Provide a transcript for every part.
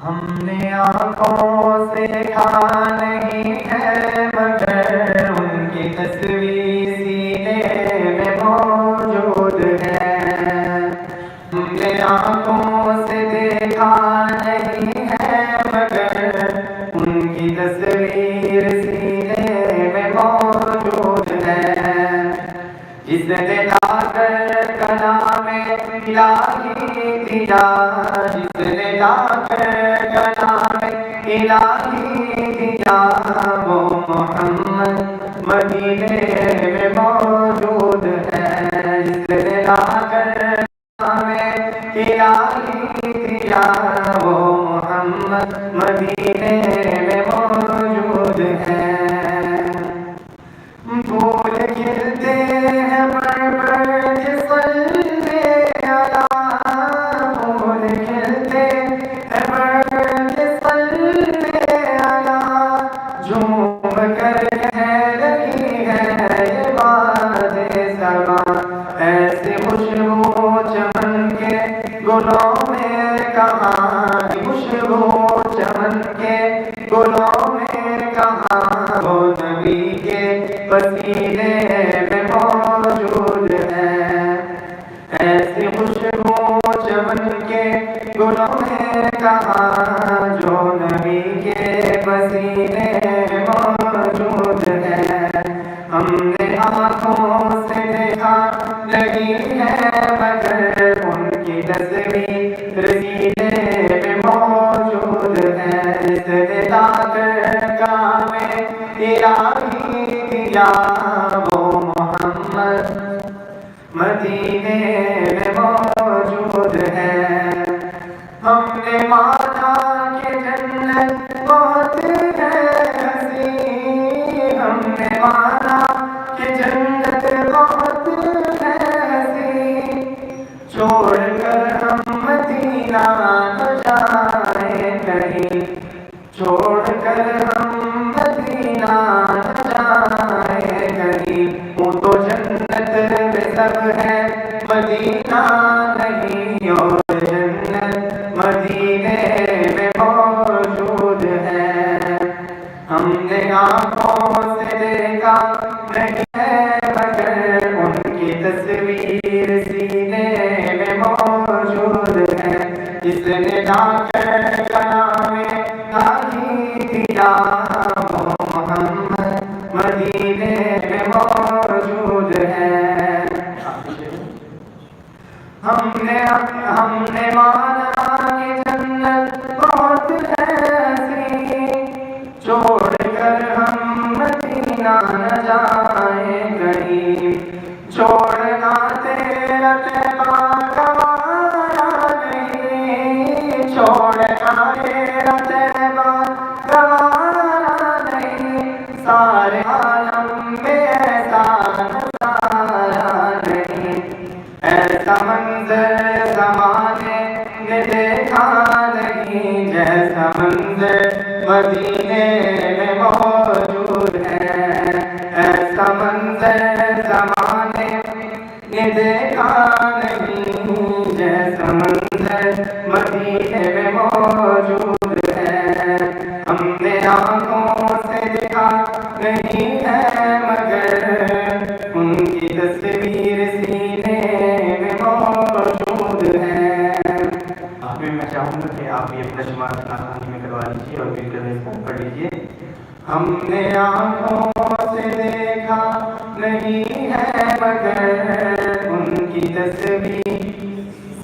ہم نے آنکھوں سے دیکھا نہیں ہے مگر ان کی تصویر سینے میں موجود ہے۔ ہم نے آنکھوں سے دیکھا نہیں ہے مگر ان کی تصویر سینے میں موجود ہے۔ جس نے لا کر کلام الہی دیا، جس نے لا کر کلام الہی دیا، وہ محمد مدینے میں موجود ہے۔ جس نے لا کر کلام الہی دیا، وہ محمد مدینے میں موجود ہے۔ پھول کھلتے ہیں پر صلی علی، پھول کھلتے ہیں پر صلی علی، جھوم کر کہہ رہی ہے یہ باد سبا، ایسی خوشبو چمن کے گلوں میں کہاں، خوشبو چمن کے گلوں میں کہاں، وہ نبی کے پسینے میں موجود ہے۔ ایسی خوشبو چمن کے گلوں میں کہاں، جو نبی کے پسینے میں موجود ہے۔ ہم نے آنکھوں سے دیکھا نہیں ہے مگر ان کی تصویر سینے میں موجود ہے۔ اس نے لا کر کلام الہی دیا، وہ محمد مدینے میں موجود ہے۔ ہم نے مانا کہ جنت بہت ہے حسین، ہم نے مانا کہ جنت بہت ہے حسین، چھوڑ کر ہم مدینہ نہ جائیں کہیں، چھوڑ کر ہم مدینہ نہ جائیں کہیں، وہ تو جنت میں سب ہے مدینہ نہیں، اور جنت مدینے میں موجود ہے۔ ہم نے آنکھوں سے دیکھا نہیں ہے مگر ان کی تصویر سینے میں موجود ہے۔ جس نے لا کر کلام الہی دیا، وہ محمد مدینے میں موجود ہے۔ ہم نے مانا کہ جنت بہت ہے حسین، چھوڑ کر ہم مدینہ نہ جائیں کہیں، چھوڑنا تیرا طیبہ گوارا نہیں، چھوڑنا تیرا طیبہ گوارا نہیں، سارے عالم میں ایسا نظارہ نہیں، ایسا منظر زمانے نے دیکھا نہیں، جیسا منظر مدینے میں موجود ہے۔ ایسا منظر زمانے نے دیکھا نہیں، جیسا منظر مدینے میں موجود ہے۔ ہم نے آنکھوں سے دیکھا نہیں ہے مگر ان کی تصویر سینے میں موجود ہے۔ آخر میں چاہوں گا کہ آپ یہ اپنا شمار آسانی میں کروا لیجیے اور مل کر اس کو پڑھ لیجیے۔ ہم نے آنکھوں سے دیکھا نہیں ہے مگر ان کی تصویر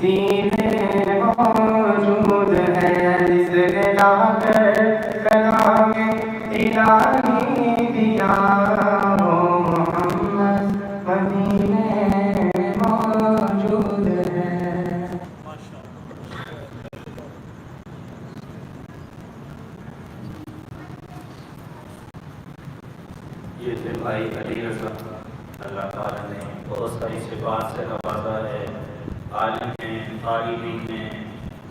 سینے میں موجود ہے۔ جس نے لا کر کلام الہی دیا، وہ محمد مدینے میں موجود ہے۔ یہ تھے بھائی علی رضا، اللہ تعالیٰ نے بہت ساری صفات سے نوازا ہے۔ عالم ہیں، قاری بھی ہیں،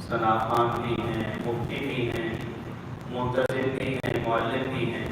ثناء خوان بھی ہیں، مفتی بھی ہیں، معتزل بھی ہیں، مؤلف بھی ہیں،